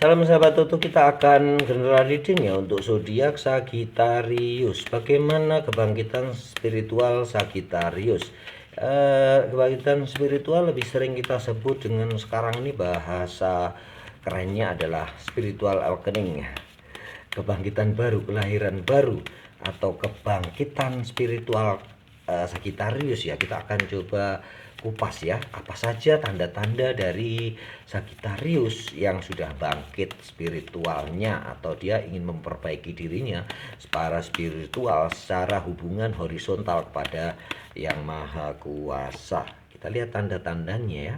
Salam sahabat Toto, kita akan general reading ya untuk zodiak Sagittarius. Bagaimana kebangkitan spiritual Sagittarius? Kebangkitan spiritual lebih sering kita sebut dengan sekarang ini bahasa kerennya adalah spiritual awakening, kebangkitan baru, kelahiran baru, atau kebangkitan spiritual Sagittarius ya. Kita akan coba kupas ya, apa saja tanda-tanda dari Sagittarius yang sudah bangkit spiritualnya atau dia ingin memperbaiki dirinya secara spiritual, secara hubungan horizontal kepada Yang Maha Kuasa. Kita lihat tanda-tandanya ya.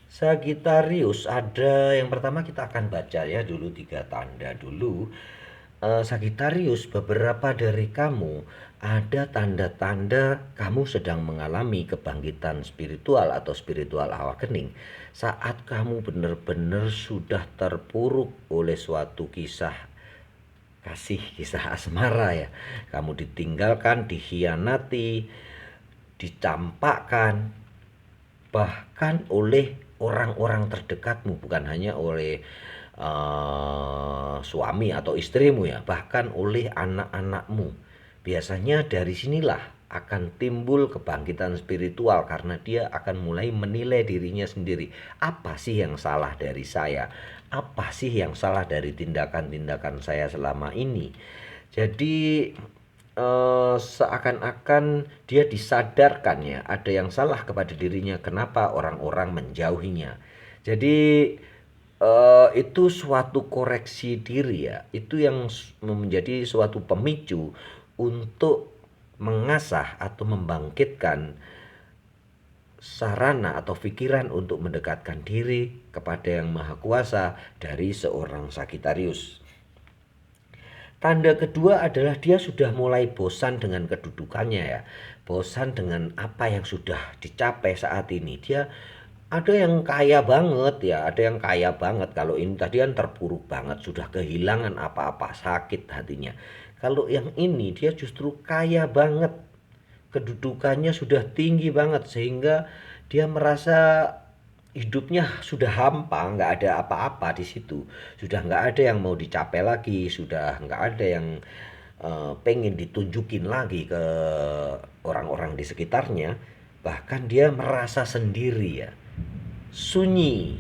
Sagittarius, ada yang pertama kita akan baca ya dulu 3 tanda dulu. Sagittarius, beberapa dari kamu ada tanda-tanda kamu sedang mengalami kebangkitan spiritual atau spiritual awakening saat kamu benar-benar sudah terpuruk oleh suatu kisah kasih, kisah asmara ya. Kamu ditinggalkan, dikhianati, dicampakkan, bahkan oleh orang-orang terdekatmu, bukan hanya oleh suami atau istrimu ya, bahkan oleh anak-anakmu. Biasanya dari sinilah akan timbul kebangkitan spiritual karena dia akan mulai menilai dirinya sendiri. Apa sih yang salah dari saya? Apa sih yang salah dari tindakan-tindakan saya selama ini? Jadi seakan-akan dia disadarkan ya ada yang salah kepada dirinya, kenapa orang-orang menjauhinya. Jadi itu suatu koreksi diri ya, itu yang menjadi suatu pemicu untuk mengasah atau membangkitkan sarana atau pikiran untuk mendekatkan diri kepada Yang Maha Kuasa dari seorang Sagittarius. Tanda kedua adalah dia sudah mulai bosan dengan kedudukannya ya, bosan dengan apa yang sudah dicapai saat ini. Dia ada yang kaya banget ya, ada yang kaya banget. Kalau ini tadi kan terpuruk banget, sudah kehilangan apa-apa, sakit hatinya. Kalau yang ini dia justru kaya banget, kedudukannya sudah tinggi banget sehingga dia merasa hidupnya sudah hampa, nggak ada apa-apa di situ. Sudah nggak ada yang mau dicapai lagi, sudah nggak ada yang pengen ditunjukin lagi ke orang-orang di sekitarnya. Bahkan dia merasa sendiri ya, sunyi,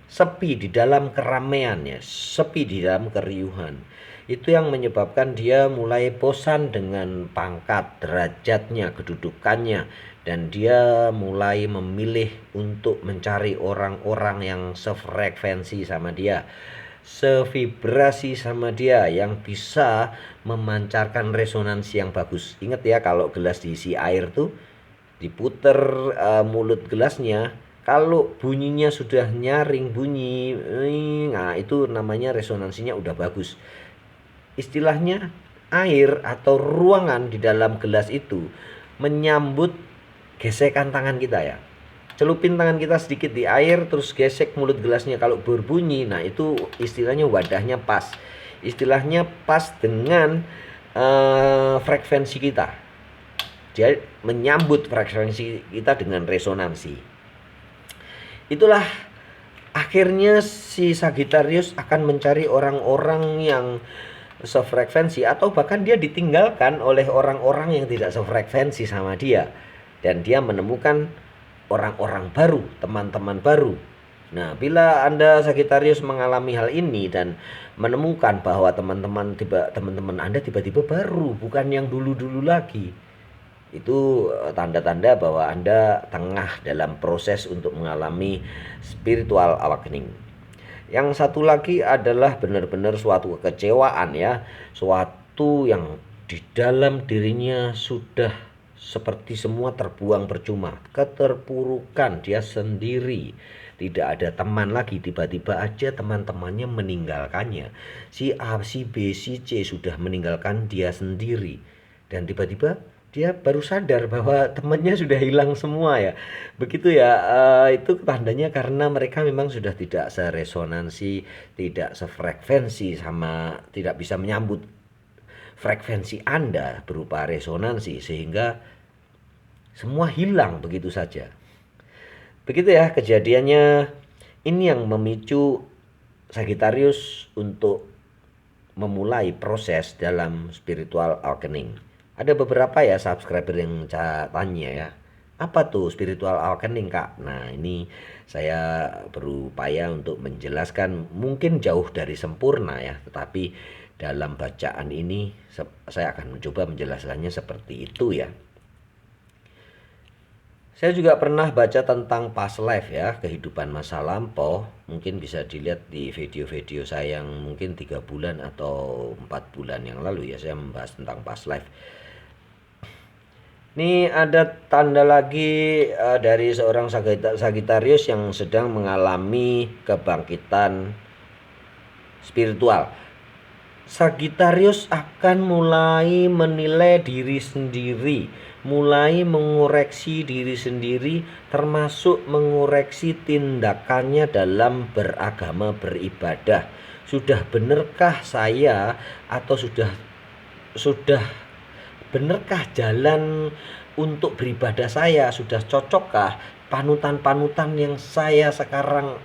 sepi di dalam keramaiannya, sepi di dalam keriuhan. Itu yang menyebabkan dia mulai bosan dengan pangkat, derajatnya, kedudukannya, dan dia mulai memilih untuk mencari orang-orang yang sefrekuensi sama dia, sevibrasi sama dia, yang bisa memancarkan resonansi yang bagus. Ingat ya, kalau gelas diisi air tuh diputer mulut gelasnya, kalau bunyinya sudah nyaring bunyi, nah itu namanya resonansinya udah bagus. Istilahnya air atau ruangan di dalam gelas itu menyambut gesekan tangan kita ya. Celupin tangan kita sedikit di air terus gesek mulut gelasnya, kalau berbunyi, nah itu istilahnya wadahnya pas. Istilahnya pas dengan frekuensi kita. Dia menyambut frekuensi kita dengan resonansi. Itulah akhirnya si Sagittarius akan mencari orang-orang yang sefrekuensi, atau bahkan dia ditinggalkan oleh orang-orang yang tidak sefrekuensi sama dia, dan dia menemukan orang-orang baru, teman-teman baru. Nah, bila Anda Sagittarius mengalami hal ini dan menemukan bahwa teman-teman Anda tiba-tiba baru, bukan yang dulu-dulu lagi, itu tanda-tanda bahwa Anda tengah dalam proses untuk mengalami spiritual awakening. Yang satu lagi adalah benar-benar suatu kekecewaan ya, suatu yang di dalam dirinya sudah seperti semua terbuang percuma, keterpurukan, dia sendiri, tidak ada teman lagi. Tiba-tiba aja teman-temannya meninggalkannya, si A, si B, si C sudah meninggalkan dia sendiri, dan tiba-tiba dia baru sadar bahwa temannya sudah hilang semua ya. Begitu ya, itu tandanya karena mereka memang sudah tidak seresonansi, tidak sefrekuensi sama, tidak bisa menyambut frekuensi Anda berupa resonansi, sehingga semua hilang begitu saja. Begitu ya kejadiannya. Ini yang memicu Sagittarius untuk memulai proses dalam spiritual awakening. Ada beberapa ya subscriber yang tanya ya, apa tuh spiritual awakening kak? Nah ini saya berupaya untuk menjelaskan, mungkin jauh dari sempurna ya, tetapi dalam bacaan ini saya akan mencoba menjelaskannya seperti itu ya. Saya juga pernah baca tentang past life ya, kehidupan masa lampau. Mungkin bisa dilihat di video-video saya yang mungkin 3 bulan atau 4 bulan yang lalu ya, saya membahas tentang past life. Ini ada tanda lagi dari seorang Sagittarius yang sedang mengalami kebangkitan spiritual. Sagittarius akan mulai menilai diri sendiri, mulai mengoreksi diri sendiri, termasuk mengoreksi tindakannya dalam beragama, beribadah. Sudah benarkah saya, atau sudah benarkah jalan untuk beribadah saya? Sudah cocokkah panutan-panutan yang saya sekarang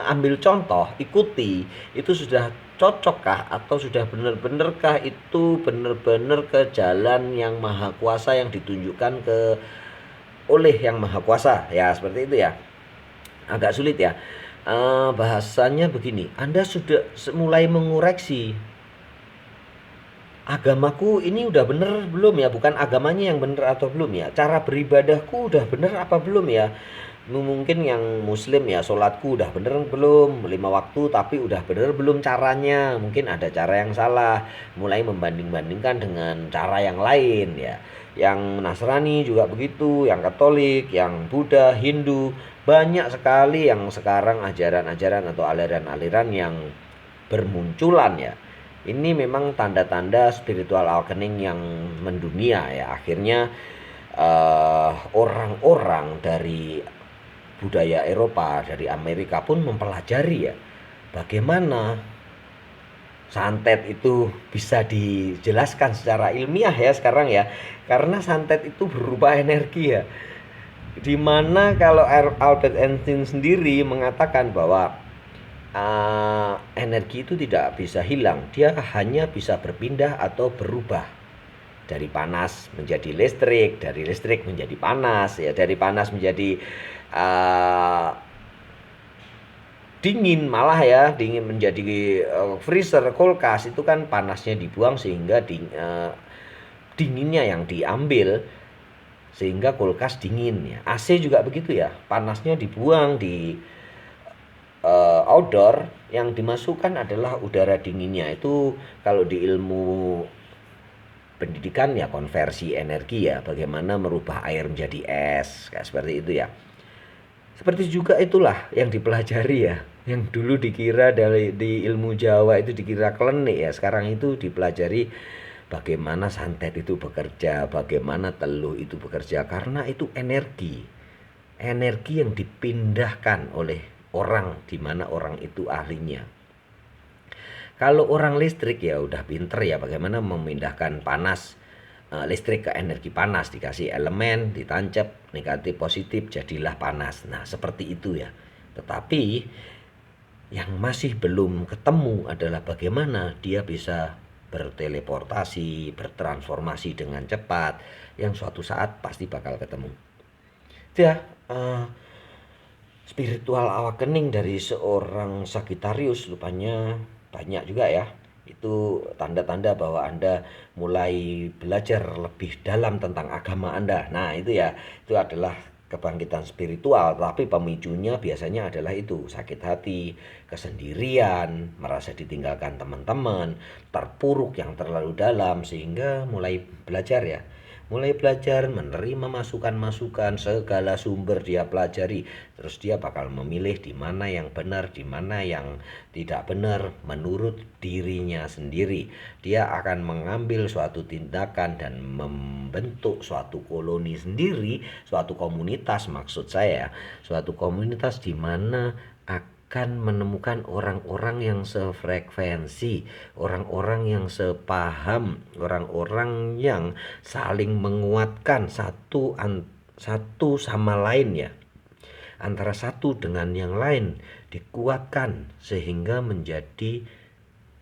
ambil contoh, ikuti, itu sudah cocokkah, atau sudah benar-benarkah itu benar-benar ke jalan yang maha kuasa yang ditunjukkan oleh yang maha kuasa ya, seperti itu ya. Agak sulit ya bahasanya begini, Anda sudah mulai mengoreksi, agamaku ini udah bener belum ya, bukan agamanya yang bener atau belum ya, cara beribadahku udah bener apa belum ya. Mungkin yang muslim ya, sholatku udah bener belum 5 waktu, tapi udah bener belum caranya, mungkin ada cara yang salah, mulai membanding-bandingkan dengan cara yang lain ya. Yang Nasrani juga begitu, yang Katolik, yang Buddha, Hindu, banyak sekali yang sekarang ajaran-ajaran atau aliran-aliran yang bermunculan ya. Ini memang tanda-tanda spiritual awakening yang mendunia ya. Akhirnya orang-orang dari budaya Eropa, dari Amerika pun mempelajari ya, bagaimana santet itu bisa dijelaskan secara ilmiah ya sekarang ya. Karena santet itu berupa energi ya. Dimana kalau Albert Einstein sendiri mengatakan bahwa energi itu tidak bisa hilang, dia hanya bisa berpindah atau berubah dari panas menjadi listrik, dari listrik menjadi panas ya, dari panas menjadi dingin, malah ya dingin menjadi freezer, kulkas. Itu kan panasnya dibuang sehingga dinginnya yang diambil sehingga kulkas dingin ya. AC juga begitu ya, panasnya dibuang di outdoor, yang dimasukkan adalah udara dinginnya. Itu kalau di ilmu pendidikan ya konversi energi ya, bagaimana merubah air menjadi es, kayak seperti itu ya. Seperti juga itulah yang dipelajari ya, yang dulu dikira di ilmu Jawa itu dikira klenik ya, sekarang itu dipelajari bagaimana santet itu bekerja, bagaimana teluh itu bekerja, karena itu energi yang dipindahkan oleh orang, di mana orang itu ahlinya. Kalau orang listrik ya udah pinter ya, bagaimana memindahkan panas listrik ke energi panas, dikasih elemen, ditancap negatif positif, jadilah panas. Nah seperti itu ya. Tetapi yang masih belum ketemu adalah bagaimana dia bisa berteleportasi, bertransformasi dengan cepat, yang suatu saat pasti bakal ketemu. Itu ya spiritual awakening dari seorang Sagittarius. Rupanya banyak juga ya. Itu tanda-tanda bahwa Anda mulai belajar lebih dalam tentang agama Anda. Nah itu ya, itu adalah kebangkitan spiritual. Tapi pemicunya biasanya adalah itu, sakit hati, kesendirian, merasa ditinggalkan teman-teman, terpuruk yang terlalu dalam, sehingga mulai belajar ya, mulai belajar menerima masukan-masukan, segala sumber dia pelajari, terus dia bakal memilih di mana yang benar, di mana yang tidak benar menurut dirinya sendiri. Dia akan mengambil suatu tindakan dan membentuk suatu koloni sendiri, suatu komunitas maksud saya, suatu komunitas di mana akan menemukan orang-orang yang sefrekuensi, orang-orang yang sepaham, orang-orang yang saling menguatkan satu sama lain ya. antara satu dengan yang lain dikuatkan sehingga menjadi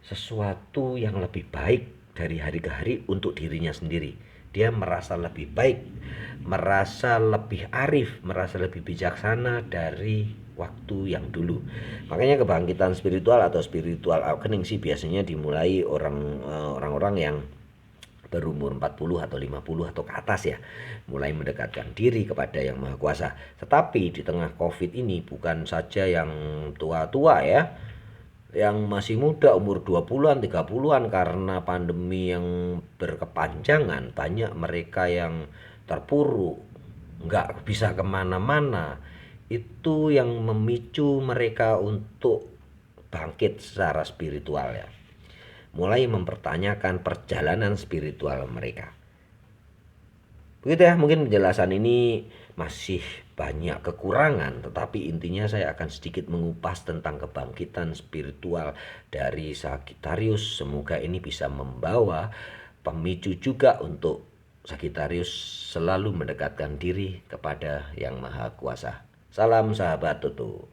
sesuatu yang lebih baik dari hari ke hari untuk dirinya sendiri. Dia merasa lebih baik, merasa lebih arif, merasa lebih bijaksana dari waktu yang dulu. Makanya kebangkitan spiritual atau spiritual awakening sih biasanya dimulai orang-orang yang berumur 40 atau 50 atau ke atas ya, mulai mendekatkan diri kepada Yang Maha Kuasa. Tetapi di tengah Covid ini bukan saja yang tua-tua ya, yang masih muda umur 20-an, 30-an, karena pandemi yang berkepanjangan banyak mereka yang terpuruk, nggak bisa kemana-mana. Itu yang memicu mereka untuk bangkit secara spiritual ya, mulai mempertanyakan perjalanan spiritual mereka. Begitu ya, mungkin penjelasan ini masih banyak kekurangan, tetapi intinya saya akan sedikit mengupas tentang kebangkitan spiritual dari Sagittarius. Semoga ini bisa membawa pemicu juga untuk Sagittarius selalu mendekatkan diri kepada Yang Maha Kuasa. Salam sahabat Tutu.